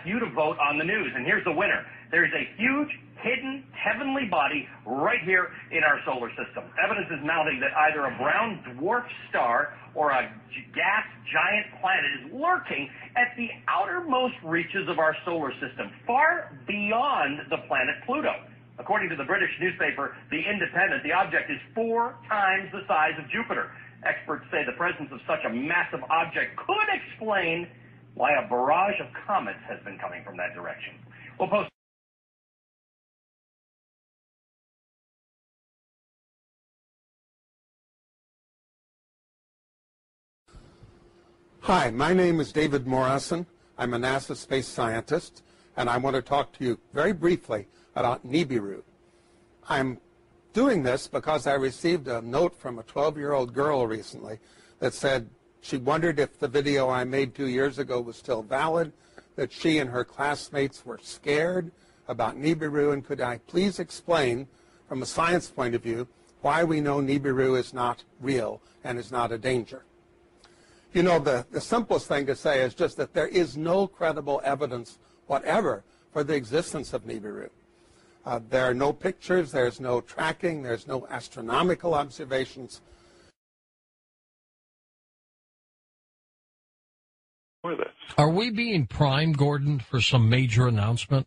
You to vote on the news, and here's the winner. There's a huge, hidden, heavenly body right here in our solar system. Evidence is mounting that either a brown dwarf star or a gas giant planet is lurking at the outermost reaches of our solar system, far beyond the planet Pluto. According to the British newspaper The Independent, the object is 4 times the size of Jupiter. Experts say the presence of such a massive object could explain why a barrage of comets has been coming from that direction. We'll post. Hi, my name is David Morrison. I'm a NASA space scientist, and I want to talk to you very briefly about NIBIRU. I'm doing this because I received a note from a 12-year-old girl recently that said she wondered if the video I made 2 years ago was still valid, that she and her classmates were scared about NIBIRU, and could I please explain, from a science point of view, why we know NIBIRU is not real and is not a danger. You know, the simplest thing to say is just that there is no credible evidence whatever for the existence of NIBIRU. There are no pictures, there's no tracking, there's no astronomical observations. Are we being primed, Gordon, for some major announcement?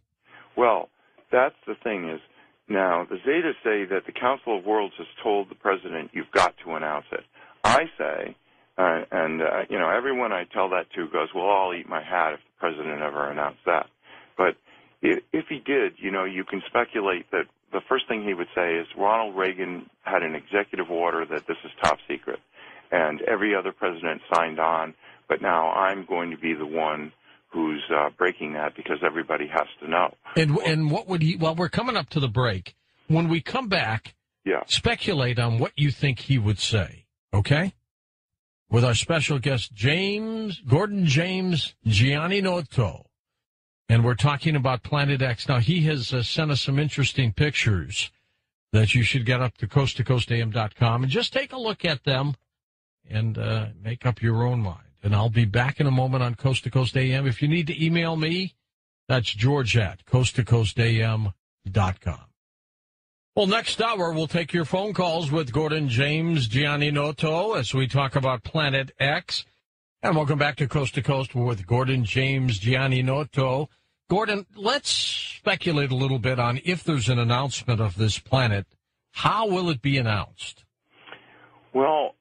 Well, that's the thing is, now, the Zetas say that the Council of Worlds has told the president, you've got to announce it. I say, you know, everyone I tell that to goes, well, I'll eat my hat if the president ever announced that. But if he did, you know, you can speculate that the first thing he would say is Ronald Reagan had an executive order that this is top secret, and every other president signed on, but now I'm going to be the one who's breaking that because everybody has to know. And what would he, well, we're coming up to the break. When we come back, speculate on what you think he would say, okay? With our special guest, Gordon James Giannotto. And we're talking about Planet X. Now, he has sent us some interesting pictures that you should get up to coasttocoastam.com and just take a look at them and make up your own mind. And I'll be back in a moment on Coast to Coast AM. If you need to email me, that's George at coasttocoastam.com. Well, next hour, we'll take your phone calls with Gordon James Giannotto as we talk about Planet X. And welcome back to Coast with Gordon James Giannotto. Gordon, let's speculate a little bit on if there's an announcement of this planet. How will it be announced? Well,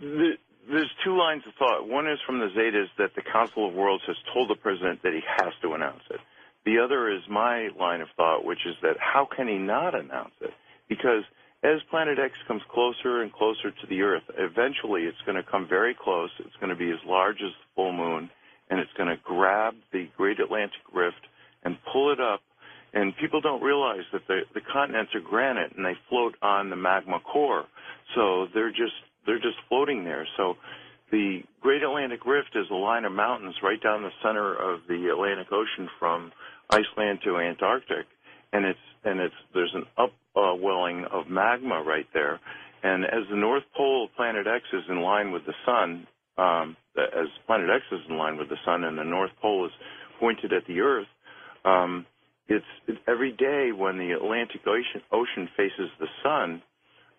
there's 2 lines of thought. One is from the Zetas that the Council of Worlds has told the president that he has to announce it. The other is my line of thought, which is that how can he not announce it? Because as Planet X comes closer and closer to the Earth, eventually it's going to come very close. It's going to be as large as the full moon, and it's going to grab the Great Atlantic Rift and pull it up. And people don't realize that the continents are granite, and they float on the magma core. So they're just floating there. So the Great Atlantic Rift is a line of mountains right down the center of the Atlantic Ocean from Iceland to Antarctic, and there's an upwelling of magma right there. And as the North Pole of Planet X is in line with the sun, as Planet X is in line with the sun, and the North Pole is pointed at the Earth, it's every day when the Atlantic Ocean faces the sun,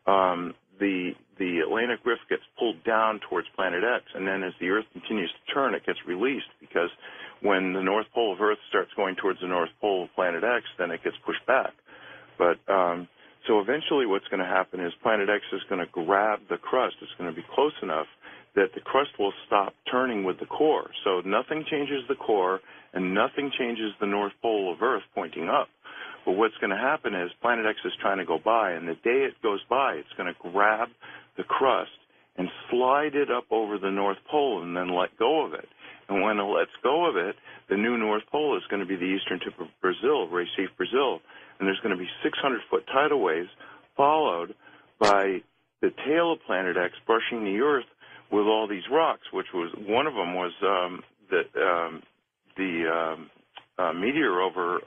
the Atlantic Rift gets pulled down towards Planet X, and then as the Earth continues to turn, it gets released, because when the North Pole of Earth starts going towards the North Pole of Planet X, then it gets pushed back. But so eventually what's going to happen is Planet X is going to grab the crust. It's going to be close enough that the crust will stop turning with the core. So nothing changes the core, and nothing changes the North Pole of Earth pointing up. But what's going to happen is Planet X is trying to go by, and the day it goes by, it's going to grab the crust and slide it up over the North Pole and then let go of it. And when it lets go of it, the new North Pole is going to be the eastern tip of Brazil, Recife, Brazil. And there's going to be 600-foot tidal waves followed by the tail of Planet X brushing the Earth with all these rocks, which was one of them was the meteor over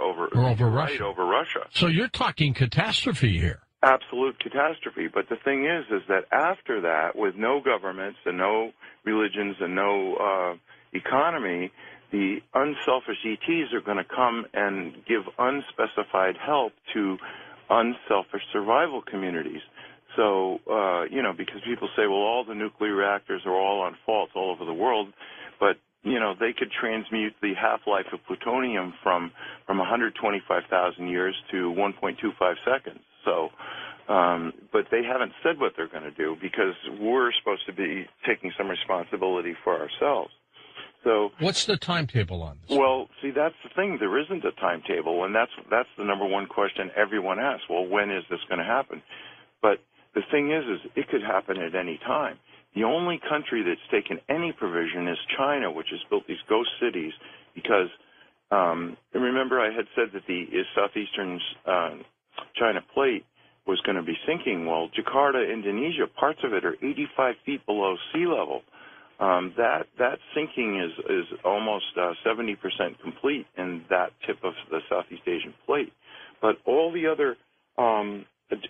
Russia. So you're talking catastrophe here. Absolute catastrophe. But the thing is that after that, with no governments and no religions and no economy, the unselfish ETs are going to come and give unspecified help to unselfish survival communities. So, because people say, well, all the nuclear reactors are all on faults all over the world, but, they could transmute the half-life of plutonium from 125,000 years to 1.25 seconds. So, but they haven't said what they're going to do because we're supposed to be taking some responsibility for ourselves. So, what's the timetable on this? Well, see, that's the thing. There isn't a timetable, and that's the number one question everyone asks. Well, when is this going to happen? But the thing is it could happen at any time. The only country that's taken any provision is China, which has built these ghost cities because, remember I had said that the southeastern China plate was going to be sinking. Well, Jakarta, Indonesia, parts of it are 85 feet below sea level. That sinking is almost 70% complete in that tip of the Southeast Asian plate. But all the other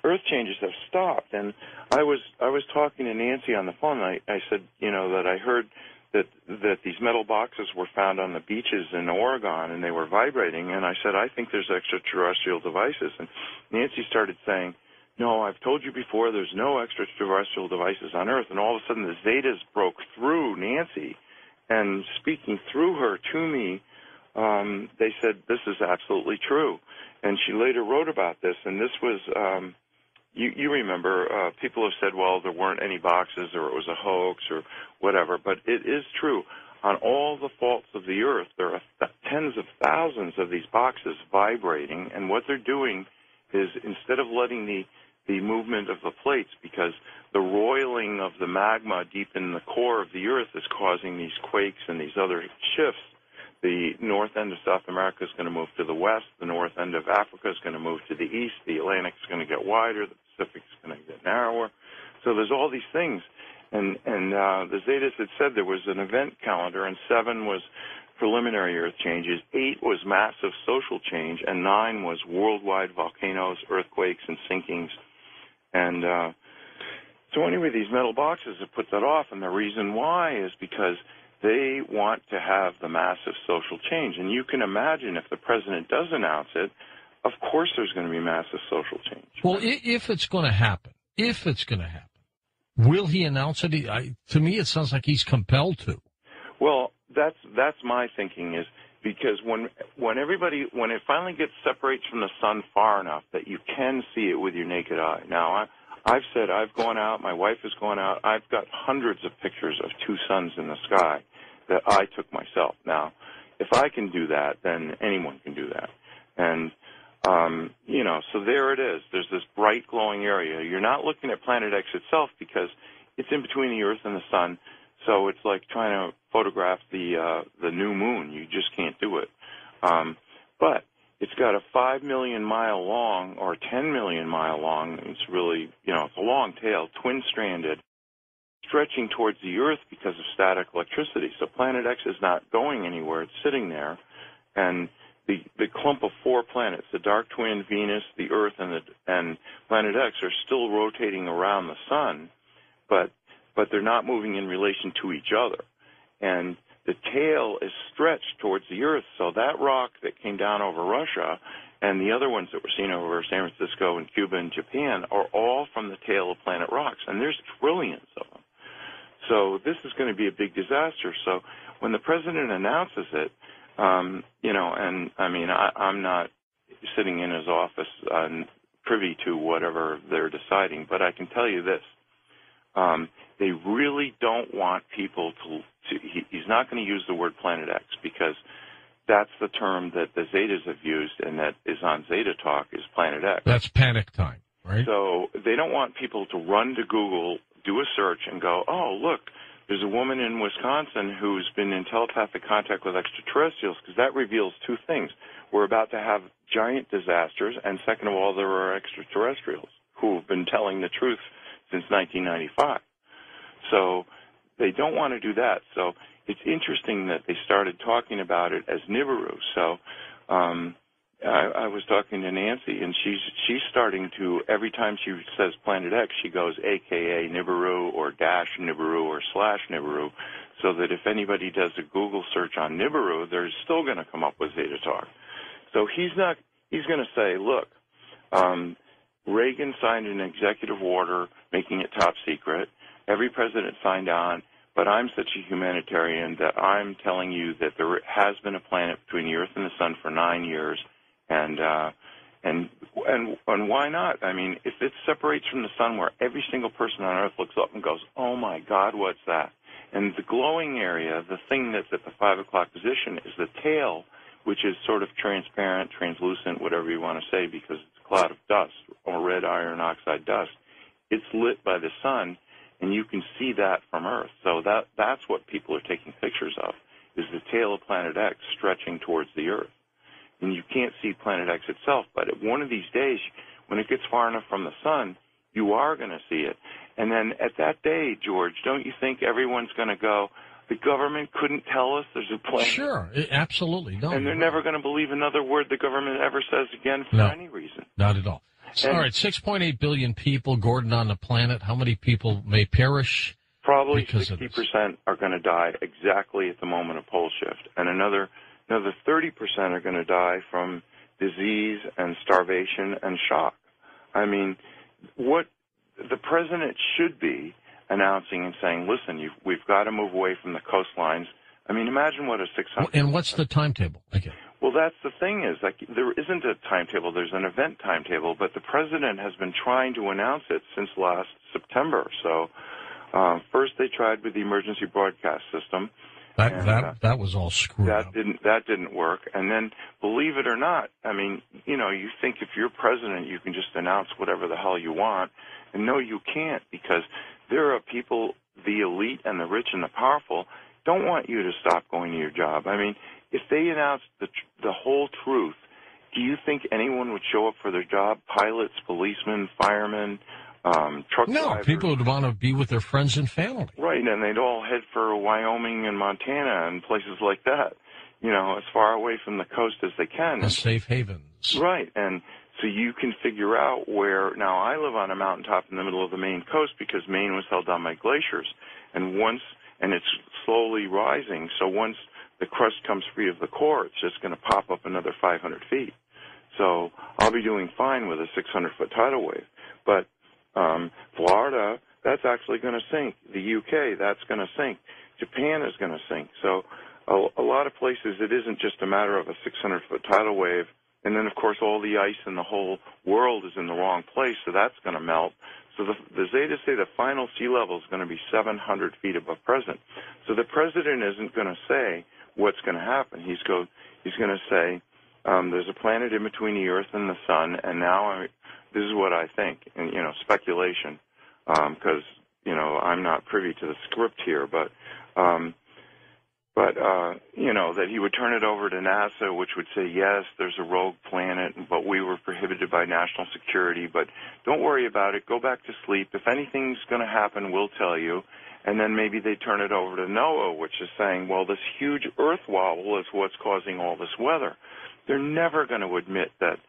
earth changes have stopped. And I was talking to Nancy on the phone. And I said, that I heard that these metal boxes were found on the beaches in Oregon and they were vibrating. And I said, I think there's extraterrestrial devices. And Nancy started saying, no, I've told you before, there's no extraterrestrial devices on Earth. And all of a sudden the Zetas broke through Nancy, and speaking through her to me, they said, this is absolutely true. And she later wrote about this, and this was, you remember, people have said, well, there weren't any boxes or it was a hoax or whatever, but it is true. On all the faults of the Earth, there are tens of thousands of these boxes vibrating, and what they're doing is instead of letting the movement of the plates, because the roiling of the magma deep in the core of the Earth is causing these quakes and these other shifts. The north end of South America is going to move to the west. The north end of Africa is going to move to the east. The Atlantic is going to get wider. The Pacific is going to get narrower. So there's all these things. And the Zetas had said there was an event calendar, and 7 was preliminary Earth changes, 8 was massive social change, and 9 was worldwide volcanoes, earthquakes, and sinkings. And so anyway, these metal boxes have put that off, and the reason why is because they want to have the massive social change. And you can imagine if the president does announce it, of course there's going to be massive social change. Well, if it's going to happen, will he announce it? To me, it sounds like he's compelled to. Well, that's my thinking, is because when it finally separates from the sun far enough that you can see it with your naked eye. Now, I've said I've gone out, my wife has gone out, I've got hundreds of pictures of 2 suns in the sky that I took myself. Now, if I can do that, then anyone can do that. And, so there it is. There's this bright glowing area. You're not looking at Planet X itself because it's in between the Earth and the sun. So it's like trying to photograph the new moon. You just can't do it. But it's got a 5 million mile long or 10 million mile long. It's really, it's a long tail, twin-stranded, stretching towards the Earth because of static electricity. So Planet X is not going anywhere. It's sitting there. And the clump of 4 planets, the dark twin, Venus, the Earth, and Planet X, are still rotating around the sun, but they're not moving in relation to each other. And the tail is stretched towards the Earth, so that rock that came down over Russia and the other ones that were seen over San Francisco and Cuba and Japan are all from the tail of planet rocks, and there's trillions of them. So this is going to be a big disaster. So when the president announces it, and I mean, I'm not sitting in his office privy to whatever they're deciding, but I can tell you this. They really don't want people he's not going to use the word Planet X because that's the term that the Zetas have used and that is on Zeta Talk is Planet X. That's panic time, right? So they don't want people to run to Google, do a search, and go, oh, look, there's a woman in Wisconsin who's been in telepathic contact with extraterrestrials, because that reveals 2 things. We're about to have giant disasters, and second of all, there are extraterrestrials who have been telling the truth since 1995. So they don't want to do that. So it's interesting that they started talking about it as NIBIRU. So, I was talking to Nancy, and she's starting to, every time she says Planet X, she goes AKA NIBIRU or dash NIBIRU or slash NIBIRU, so that if anybody does a Google search on NIBIRU, they're still going to come up with Zeta Talk. So he's going to say, look, Reagan signed an executive order making it top secret. Every president signed on, but I'm such a humanitarian that I'm telling you that there has been a planet between the Earth and the Sun for 9 years. And why not? I mean, if it separates from the sun where every single person on Earth looks up and goes, oh, my God, what's that? And the glowing area, the thing that's at the 5 o'clock position, is the tail, which is sort of transparent, translucent, whatever you want to say, because it's a cloud of dust or red iron oxide dust. It's lit by the sun, and you can see that from Earth. So that's what people are taking pictures of, is the tail of Planet X stretching towards the Earth. And you can't see Planet X itself, but one of these days, when it gets far enough from the sun, you are going to see it. And then at that day, George, don't you think everyone's going to go, the government couldn't tell us there's a planet? Sure, absolutely. No, and they're never going to believe another word the government ever says again for any reason. Not at all. So, all right, 6.8 billion people, Gordon, on the planet. How many people may perish? Probably 60% are going to die exactly at the moment of pole shift, and another 30% are going to die from disease and starvation and shock. I mean, what the president should be announcing and saying, listen, we've got to move away from the coastlines. I mean, imagine what a 600... And what's the timetable? Okay. Well, that's the thing is, like, there isn't a timetable. There's an event timetable, but the president has been trying to announce it since last September. So first they tried with the emergency broadcast system. That was all screwed up. That didn't work. And then, believe it or not, I mean, you know, you think if you're president, you can just announce whatever the hell you want. And no, you can't, because there are people, the elite and the rich and the powerful, don't want you to stop going to your job. I mean, if they announced the whole truth, do you think anyone would show up for their job? Pilots, policemen, firemen, truck drivers? No, people would want to be with their friends and family. Right, and they'd all head for Wyoming and Montana and places like that, you know, as far away from the coast as they can. The safe havens. Right, and so you can figure out where, now I live on a mountaintop in the middle of the Maine coast because Maine was held down by glaciers, and it's slowly rising, so once the crust comes free of the core, it's just going to pop up another 500 feet. So I'll be doing fine with a 600-foot tidal wave. But Florida, that's actually going to sink. The UK, that's going to sink. Japan is going to sink. So a lot of places, it isn't just a matter of a 600-foot tidal wave. And then, of course, all the ice in the whole world is in the wrong place, so that's going to melt. So the Zetas say the final sea level is going to be 700 feet above present. So the president isn't going to say what's going to happen. He's going to say there's a planet in between the Earth and the Sun, and now this is what I think, and, you know, speculation, because, you know, I'm not privy to the script here, but you know, that he would turn it over to NASA, which would say, yes, there's a rogue planet, but we were prohibited by national security, but don't worry about it. Go back to sleep. If anything's going to happen, we'll tell you. And then maybe they turn it over to NOAA, which is saying, well, this huge Earth wobble is what's causing all this weather. They're never going to admit that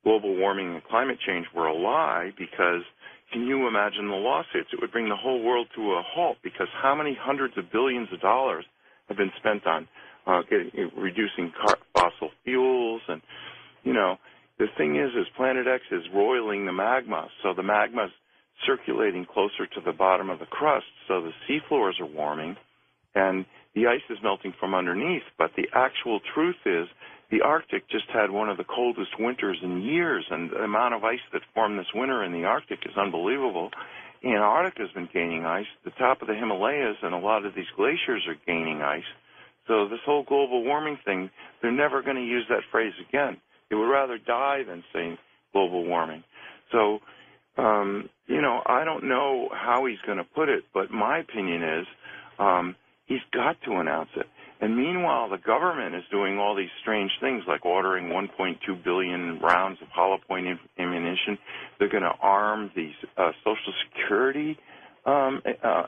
global warming and climate change were a lie, because can you imagine the lawsuits? It would bring the whole world to a halt, because how many hundreds of billions of dollars have been spent on reducing fossil fuels? And, you know, the thing is Planet X is roiling the magma, so the magma's circulating closer to the bottom of the crust, so the seafloors are warming, and the ice is melting from underneath. But the actual truth is the Arctic just had one of the coldest winters in years, and the amount of ice that formed this winter in the Arctic is unbelievable. Antarctica's been gaining ice. The top of the Himalayas and a lot of these glaciers are gaining ice. So this whole global warming thing, they're never going to use that phrase again. They would rather die than say global warming. So, you know, I don't know how he's going to put it, but my opinion is he's got to announce it. And meanwhile, the government is doing all these strange things, like ordering 1.2 billion rounds of hollow point ammunition. They're going to arm these Social Security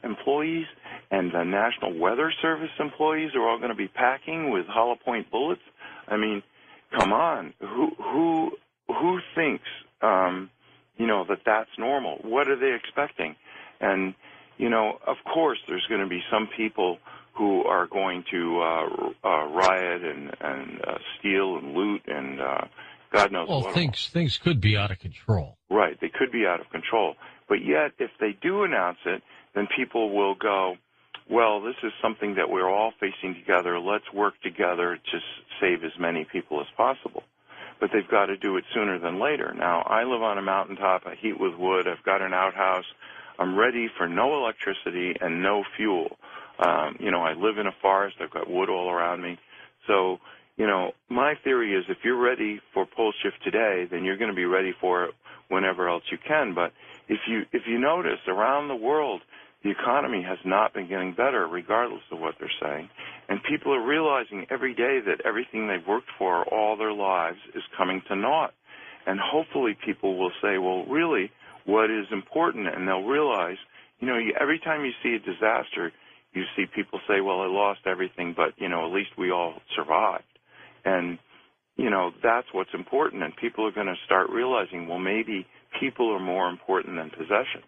employees and the National Weather Service employees are all going to be packing with hollow point bullets? I mean, come on. Who thinks, that that's normal? What are they expecting? And, of course, there's going to be some people who are going to riot and steal and loot and God knows what. Well, things could be out of control. Right, they could be out of control. But yet, if they do announce it, then people will go, well, this is something that we're all facing together. Let's work together to save as many people as possible. But they've got to do it sooner than later. Now, I live on a mountaintop. I heat with wood. I've got an outhouse. I'm ready for no electricity and no fuel. I live in a forest. I've got wood all around me. So, my theory is if you're ready for pole shift today, then you're going to be ready for it whenever else you can. But if you notice, around the world, the economy has not been getting better, regardless of what they're saying. And people are realizing every day that everything they've worked for all their lives is coming to naught. And hopefully people will say, well, really, what is important? And they'll realize, every time you see a disaster, you see people say, well, I lost everything, but, at least we all survived. And, that's what's important. And people are going to start realizing, well, maybe people are more important than possessions.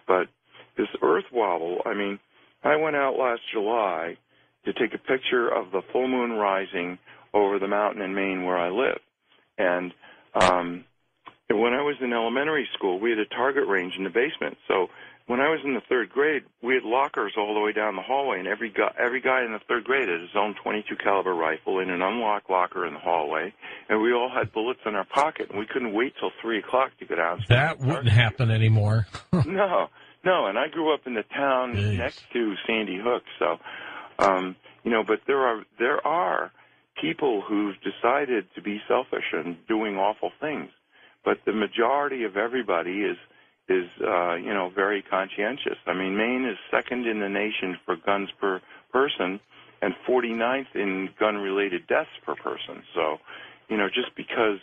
But this earth wobble, I went out last July to take a picture of the full moon rising over the mountain in Maine where I live. And when I was in elementary school, we had a target range in the basement. So when I was in the third grade, we had lockers all the way down the hallway, and every guy in the third grade had his own .22 caliber rifle in an unlocked locker in the hallway, and we all had bullets in our pocket, and we couldn't wait till 3 o'clock to get out. That wouldn't happen anymore. No, and I grew up in the town next to Sandy Hook, so, but there are people who've decided to be selfish and doing awful things, but the majority of everybody is very conscientious. Maine is second in the nation for guns per person and 49th in gun-related deaths per person. So, just because,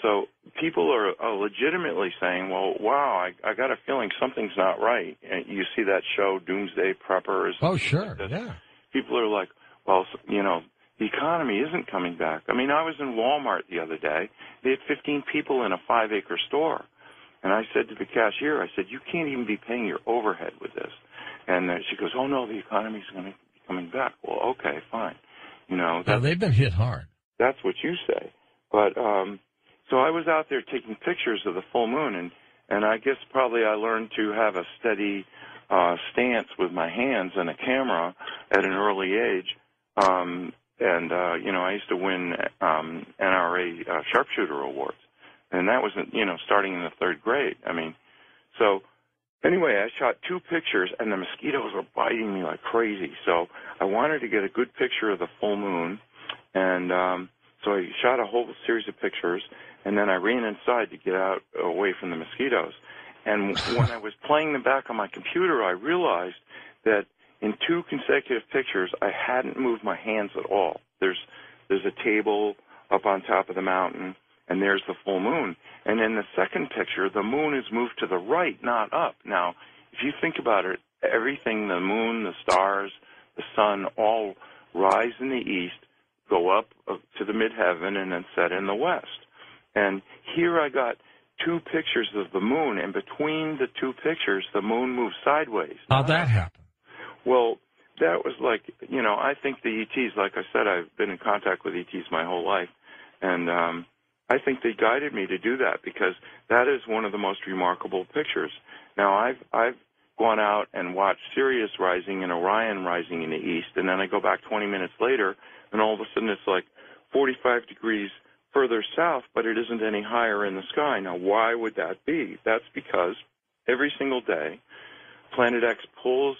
so people are legitimately saying, well, wow, I got a feeling something's not right. And you see that show, Doomsday Preppers. Oh, sure, yeah. People are like, well, the economy isn't coming back. I was in Walmart the other day. They had 15 people in a 5-acre store. And I said to the cashier, you can't even be paying your overhead with this. And she goes, oh, no, the economy's going to be coming back. Well, okay, fine. They've been hit hard. That's what you say. But so I was out there taking pictures of the full moon, and I guess probably I learned to have a steady stance with my hands and a camera at an early age. I used to win NRA sharpshooter awards. And that was, starting in the third grade. So anyway, I shot 2 pictures, and the mosquitoes were biting me like crazy. So I wanted to get a good picture of the full moon, and so I shot a whole series of pictures, and then I ran inside to get out away from the mosquitoes. And when I was playing them back on my computer, I realized that in 2 consecutive pictures, I hadn't moved my hands at all. There's a table up on top of the mountain, and there's the full moon. And in the second picture, the moon is moved to the right, not up. Now, if you think about it, everything, the moon, the stars, the sun, all rise in the east, go up to the midheaven, and then set in the west. And here I got 2 pictures of the moon, and between the 2 pictures, the moon moves sideways. How'd that happen? Well, that was like, I think the ETs, like I said, I've been in contact with ETs my whole life, and I think they guided me to do that because that is one of the most remarkable pictures. Now, I've gone out and watched Sirius rising and Orion rising in the east, and then I go back 20 minutes later, and all of a sudden it's like 45 degrees further south, but it isn't any higher in the sky. Now, why would that be? That's because every single day, Planet X pulls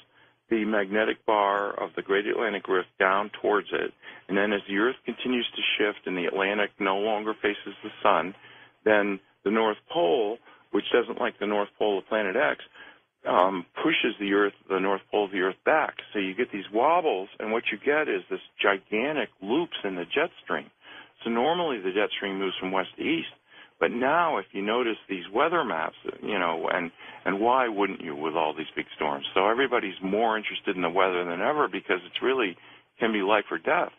the magnetic bar of the Great Atlantic Rift down towards it, and then as the Earth continues to shift and the Atlantic no longer faces the sun, then the North Pole, which doesn't like the North Pole of Planet X, pushes the North Pole of the Earth back. So you get these wobbles, and what you get is this gigantic loops in the jet stream. So normally the jet stream moves from west to east, But now, if you notice these weather maps, and why wouldn't you with all these big storms? So everybody's more interested in the weather than ever because it's really can be life or death.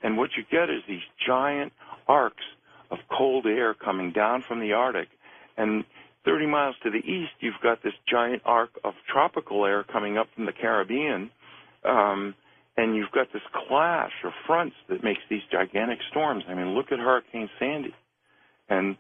And what you get is these giant arcs of cold air coming down from the Arctic. And 30 miles to the east, you've got this giant arc of tropical air coming up from the Caribbean. And you've got this clash of fronts that makes these gigantic storms. I mean, look at Hurricane Sandy. And,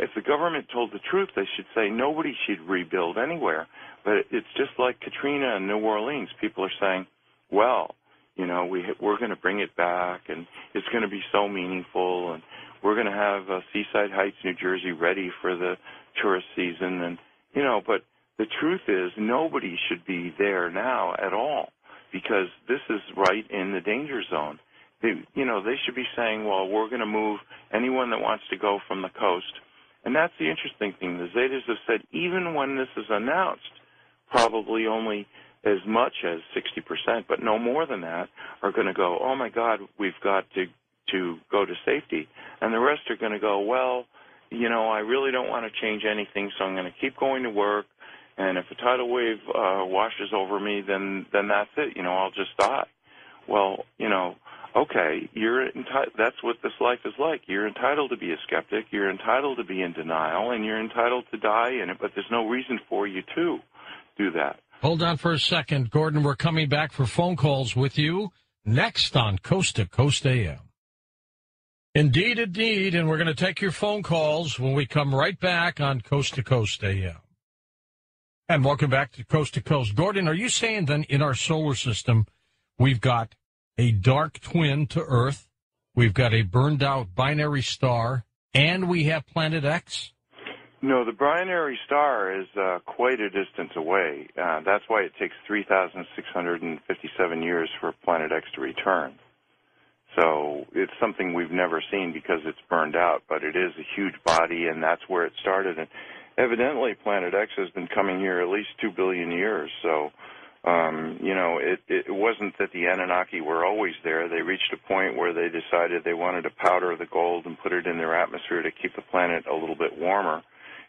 if the government told the truth, they should say nobody should rebuild anywhere. But it's just like Katrina and New Orleans. People are saying, well, we're going to bring it back, and it's going to be so meaningful, and we're going to have Seaside Heights, New Jersey, ready for the tourist season. And, but the truth is nobody should be there now at all because this is right in the danger zone. They should be saying, well, we're going to move anyone that wants to go from the coast. And that's the interesting thing. The Zetas have said even when this is announced, probably only as much as 60%, but no more than that, are going to go, oh, my God, we've got to go to safety. And the rest are going to go, well, I really don't want to change anything, so I'm going to keep going to work. And if a tidal wave washes over me, then that's it. I'll just die. Well, okay, that's what this life is like. You're entitled to be a skeptic. You're entitled to be in denial, and you're entitled to die in it, but there's no reason for you to do that. Hold on for a second, Gordon. We're coming back for phone calls with you next on Coast to Coast AM. Indeed, and we're going to take your phone calls when we come right back on Coast to Coast AM. And welcome back to Coast to Coast. Gordon, are you saying then in our solar system we've got a dark twin to Earth, we've got a burned-out binary star, and we have Planet X? No, the binary star is quite a distance away. That's why it takes 3,657 years for Planet X to return. So it's something we've never seen because it's burned out, but it is a huge body, and that's where it started. And evidently, Planet X has been coming here at least 2 billion years. So, it wasn't that the Anunnaki were always there. They reached a point where they decided they wanted to powder the gold and put it in their atmosphere to keep the planet a little bit warmer.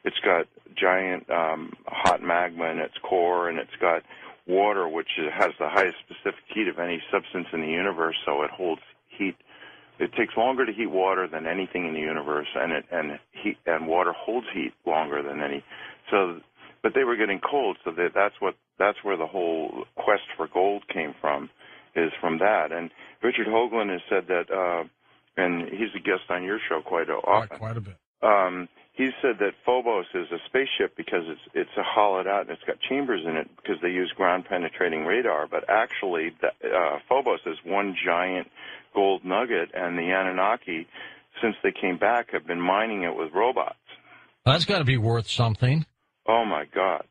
It's got giant hot magma in its core, and it's got water, which has the highest specific heat of any substance in the universe, so it holds heat. It takes longer to heat water than anything in the universe, and water holds heat longer than any. So, but they were getting cold, so that's where the whole quest for gold came from, is from that. And Richard Hoagland has said that, and he's a guest on your show quite often. Quite a bit. He said that Phobos is a spaceship because it's a hollowed out and it's got chambers in it because they use ground-penetrating radar. But actually, Phobos is one giant gold nugget, and the Anunnaki, since they came back, have been mining it with robots. That's got to be worth something. Oh my God!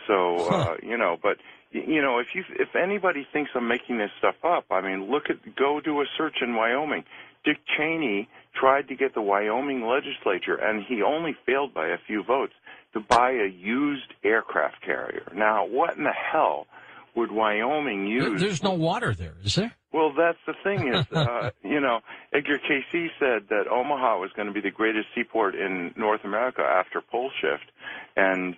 So but if anybody thinks I'm making this stuff up, I mean, go do a search in Wyoming. Dick Cheney tried to get the Wyoming legislature, and he only failed by a few votes, to buy a used aircraft carrier. Now, what in the hell would Wyoming use? There's no water there, is there? Well, that's the thing is, Edgar Cayce said that Omaha was going to be the greatest seaport in North America after pole shift. And,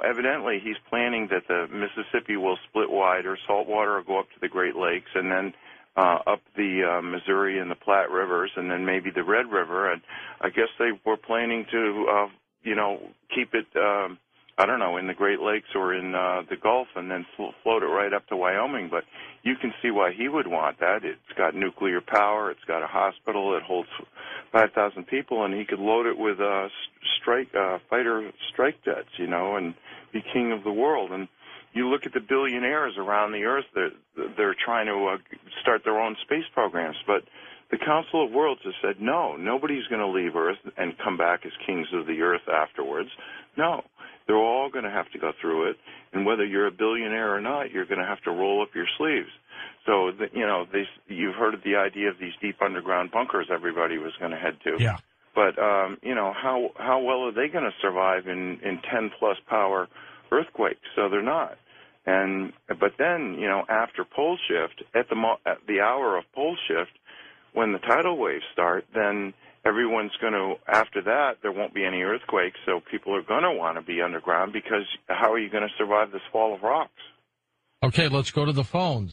evidently he's planning that the Mississippi will split wide, or saltwater will go up to the Great Lakes, and then up the Missouri and the Platte Rivers, and then maybe the Red River. And I guess they were planning to, keep it, in the Great Lakes or in the Gulf, and then float it right up to Wyoming. But you can see why he would want that. It's got nuclear power. It's got a hospital. It holds 5,000 people, and he could load it with fighter strike jets, and be king of the world. And you look at the billionaires around the earth, they're trying to start their own space programs. But the Council of Worlds has said, no, nobody's going to leave Earth and come back as kings of the earth afterwards. No, they're all going to have to go through it. And whether you're a billionaire or not, you're going to have to roll up your sleeves. So, you've heard of the idea of these deep underground bunkers everybody was going to head to. Yeah. But, how well are they going to survive in 10-plus power earthquakes? So they're not. But then, after pole shift, at the hour of pole shift, when the tidal waves start, then everyone's going to, after that, there won't be any earthquakes, so people are going to want to be underground because how are you going to survive this fall of rocks? Okay, let's go to the phones.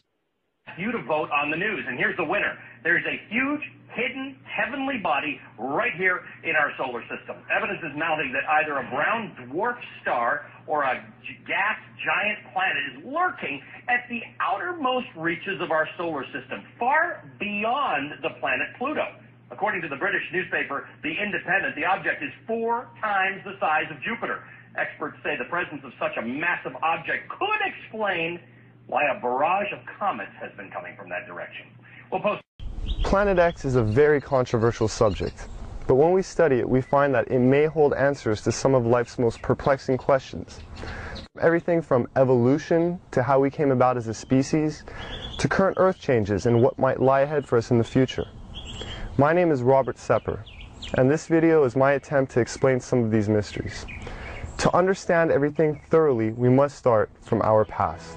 You to vote on the news, and here's the winner. There's a huge, hidden, heavenly body right here in our solar system. Evidence is mounting that either a brown dwarf star or a gas giant planet is lurking at the outermost reaches of our solar system, far beyond the planet Pluto. According to the British newspaper The Independent, the object is 4 times the size of Jupiter. Experts say the presence of such a massive object could explain why a barrage of comets has been coming from that direction. We'll post. Planet X is a very controversial subject, but when we study it, we find that it may hold answers to some of life's most perplexing questions. Everything from evolution to how we came about as a species, to current Earth changes and what might lie ahead for us in the future. My name is Robert Sepper, and this video is my attempt to explain some of these mysteries. To understand everything thoroughly, we must start from our past.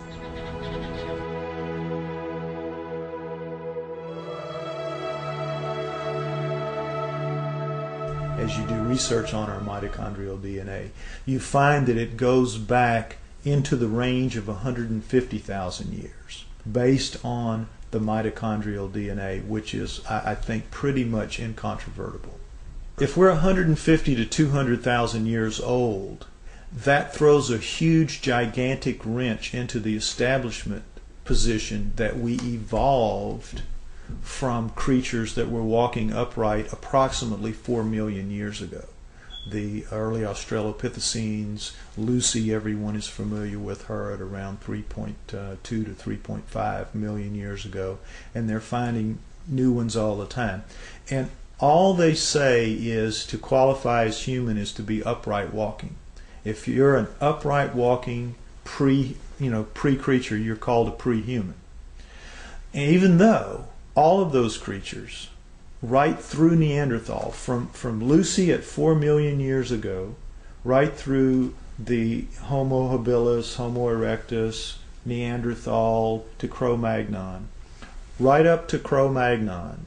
As you do research on our mitochondrial DNA, you find that it goes back into the range of 150,000 years based on the mitochondrial DNA, which is, I think, pretty much incontrovertible. If we're 150 to 200,000 years old, that throws a huge, gigantic wrench into the establishment position that we evolved from creatures that were walking upright approximately 4 million years ago. The early Australopithecines, Lucy, everyone is familiar with her at around 3.2 to 3.5 million years ago, and they're finding new ones all the time. And all they say is to qualify as human is to be upright walking. If you're an upright walking pre-creature, you're called a pre-human. And even though all of those creatures, right through Neanderthal, from Lucy at 4 million years ago, right through the Homo habilis, Homo erectus, Neanderthal to Cro-Magnon, right up to Cro-Magnon,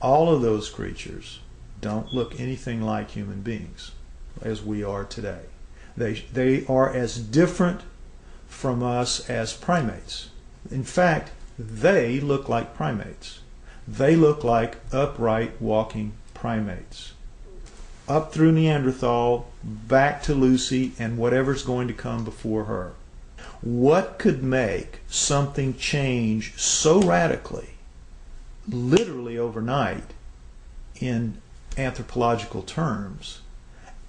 all of those creatures don't look anything like human beings as we are today. They are as different from us as primates. In fact, they look like primates. They look like upright walking primates. Up through Neanderthal, back to Lucy, and whatever's going to come before her. What could make something change so radically, literally overnight, in anthropological terms,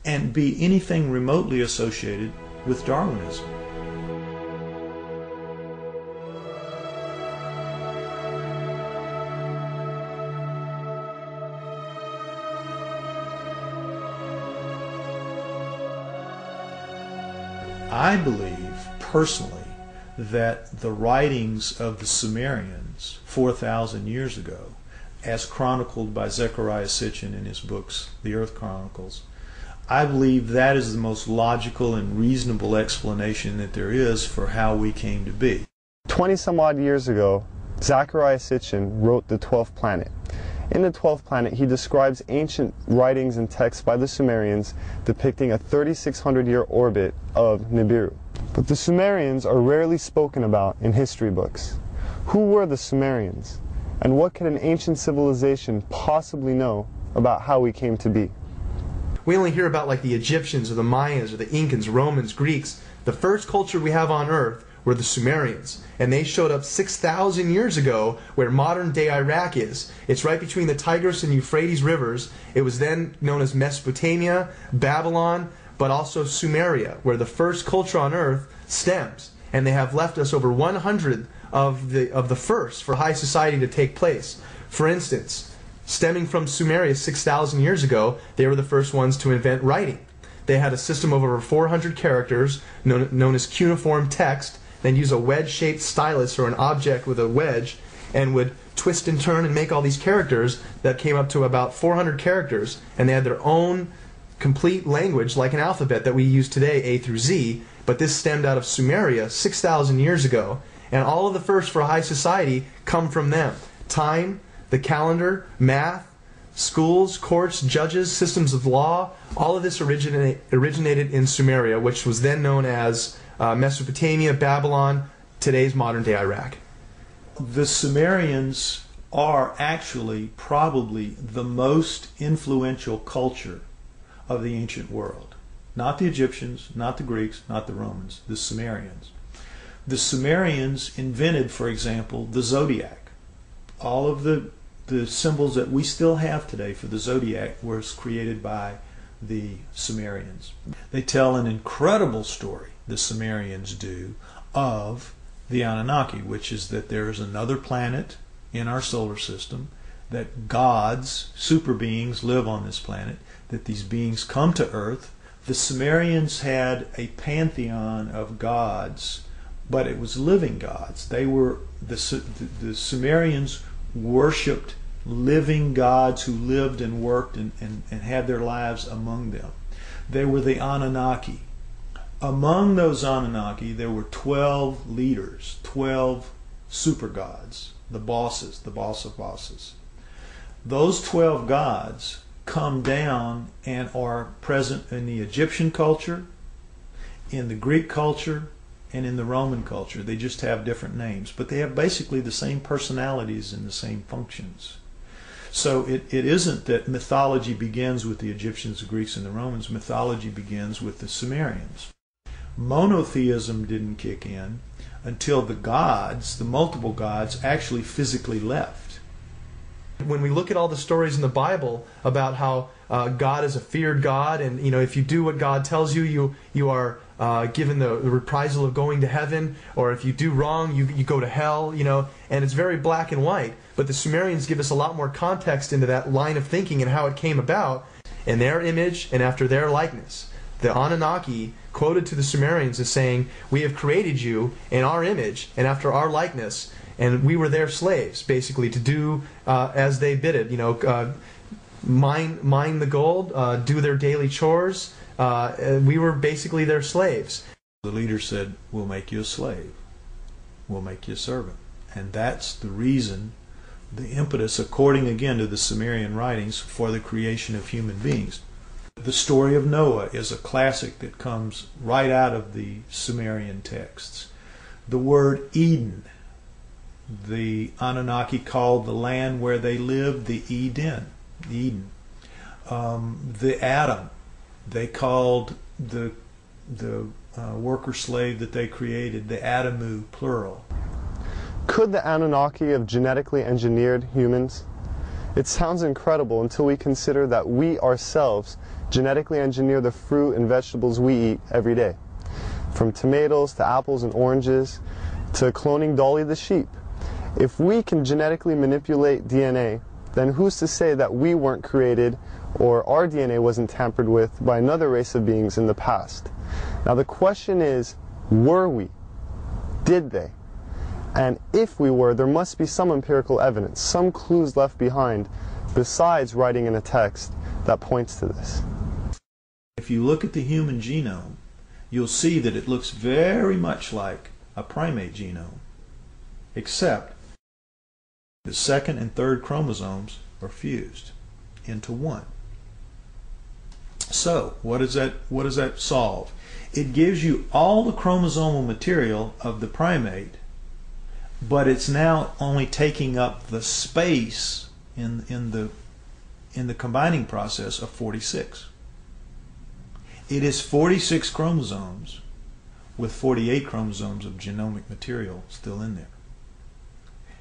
and be anything remotely associated with Darwinism? I believe, personally, that the writings of the Sumerians 4,000 years ago, as chronicled by Zechariah Sitchin in his books, The Earth Chronicles, I believe that is the most logical and reasonable explanation that there is for how we came to be. 20 some odd years ago, Zechariah Sitchin wrote The 12th Planet. In The 12th Planet, he describes ancient writings and texts by the Sumerians depicting a 3,600-year orbit of Nibiru. But the Sumerians are rarely spoken about in history books. Who were the Sumerians? And what could an ancient civilization possibly know about how we came to be? We only hear about like the Egyptians or the Mayans or the Incans, Romans, Greeks. The first culture we have on Earth were the Sumerians, and they showed up 6,000 years ago where modern-day Iraq is. It's right between the Tigris and Euphrates rivers. It was then known as Mesopotamia, Babylon, but also Sumeria, where the first culture on Earth stems. And they have left us over 100 of the first for high society to take place. For instance, stemming from Sumeria 6,000 years ago, they were the first ones to invent writing. They had a system of over 400 characters known as cuneiform text. They'd use a wedge-shaped stylus or an object with a wedge and would twist and turn and make all these characters that came up to about 400 characters, and they had their own complete language like an alphabet that we use today, A through Z, but this stemmed out of Sumeria 6,000 years ago, and all of the first for high society come from them. Time, the calendar, math, schools, courts, judges, systems of law, all of this originated in Sumeria, which was then known as Mesopotamia, Babylon, today's modern-day Iraq. The Sumerians are actually probably the most influential culture of the ancient world. Not the Egyptians, not the Greeks, not the Romans, the Sumerians. The Sumerians invented, for example, the zodiac. All of the symbols that we still have today for the zodiac was created by the Sumerians. They tell an incredible story, the Sumerians do, of the Anunnaki, which is that there is another planet in our solar system, that gods, super beings, live on this planet, that these beings come to Earth. The Sumerians had a pantheon of gods, but it was living gods. They were the Sumerians worshipped living gods who lived and worked and had their lives among them. They were the Anunnaki. Among those Anunnaki, there were 12 leaders, 12 super gods, the bosses, the boss of bosses. Those 12 gods come down and are present in the Egyptian culture, in the Greek culture, and in the Roman culture. They just have different names, but they have basically the same personalities and the same functions. So it isn't that mythology begins with the Egyptians, the Greeks, and the Romans. Mythology begins with the Sumerians. Monotheism didn't kick in until the gods, the multiple gods, actually physically left. When we look at all the stories in the Bible about how God is a feared God, and if you do what God tells you, you are given the reprisal of going to heaven, or if you do wrong, you go to hell, and it's very black and white. But the Sumerians give us a lot more context into that line of thinking and how it came about in their image and after their likeness. The Anunnaki, quoted to the Sumerians, as saying, "We have created you in our image and after our likeness, and we were their slaves," basically, to do as they bid it. Mine the gold, do their daily chores. We were basically their slaves. The leader said, "We'll make you a slave. We'll make you a servant." And that's the reason, the impetus, according again to the Sumerian writings, for the creation of human beings. The story of Noah is a classic that comes right out of the Sumerian texts. The word Eden, the Anunnaki called the land where they lived the Eden. The Adam, they called the worker slave that they created the Adamu, plural. Could the Anunnaki have genetically engineered humans? It sounds incredible until we consider that we ourselves genetically engineer the fruit and vegetables we eat every day. From tomatoes to apples and oranges to cloning Dolly the sheep. If we can genetically manipulate DNA, then who's to say that we weren't created or our DNA wasn't tampered with by another race of beings in the past? Now the question is, were we? Did they? And if we were, there must be some empirical evidence, some clues left behind, besides writing in a text that points to this. If you look at the human genome, you'll see that it looks very much like a primate genome, except the second and third chromosomes are fused into one. So, what does that solve? It gives you all the chromosomal material of the primate, but it's now only taking up the space in the combining process of 46. It is 46 chromosomes with 48 chromosomes of genomic material still in there.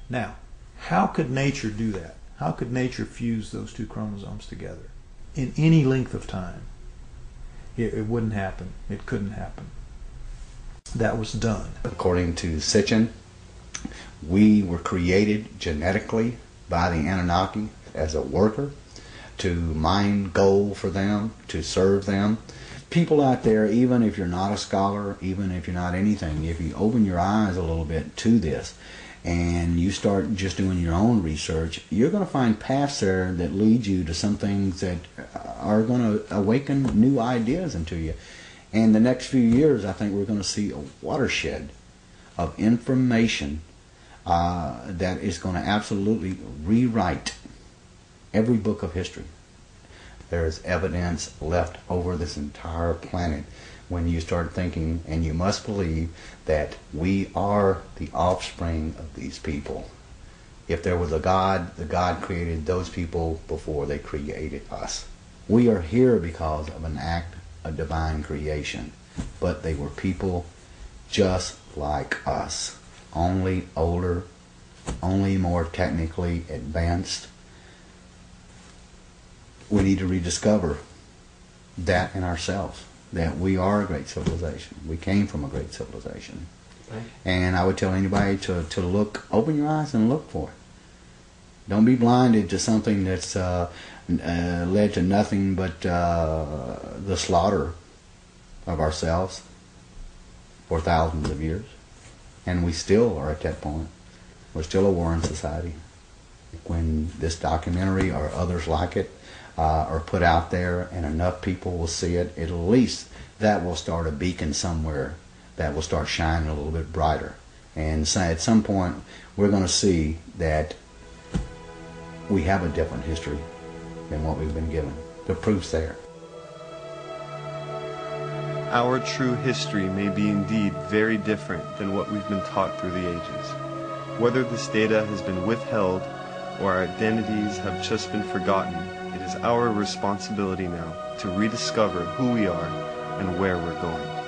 Now, how could nature do that? How could nature fuse those two chromosomes together in any length of time? It wouldn't happen. It couldn't happen. That was done. According to Sitchin, we were created genetically by the Anunnaki as a worker, to mine gold for them, to serve them. People out there, even if you're not a scholar, even if you're not anything, if you open your eyes a little bit to this and you start just doing your own research, you're going to find paths there that lead you to some things that are going to awaken new ideas into you. And the next few years, I think we're going to see a watershed of information that is going to absolutely rewrite every book of history. There is evidence left over this entire planet when you start thinking, and you must believe that we are the offspring of these people. If there was a God, the God created those people before they created us. We are here because of an act of divine creation, but they were people just like us, only older, only more technically advanced. We need to rediscover that in ourselves, that we are a great civilization. We came from a great civilization. And I would tell anybody to look, open your eyes and look for it. Don't be blinded to something that's led to nothing but the slaughter of ourselves for thousands of years. And we still are at that point. We're still a warring society. When this documentary or others like it are put out there and enough people will see it, at least that will start a beacon somewhere that will start shining a little bit brighter. And so at some point we're going to see that we have a different history than what we've been given. The proof's there. Our true history may be indeed very different than what we've been taught through the ages. Whether this data has been withheld or our identities have just been forgotten, it is our responsibility now to rediscover who we are and where we're going.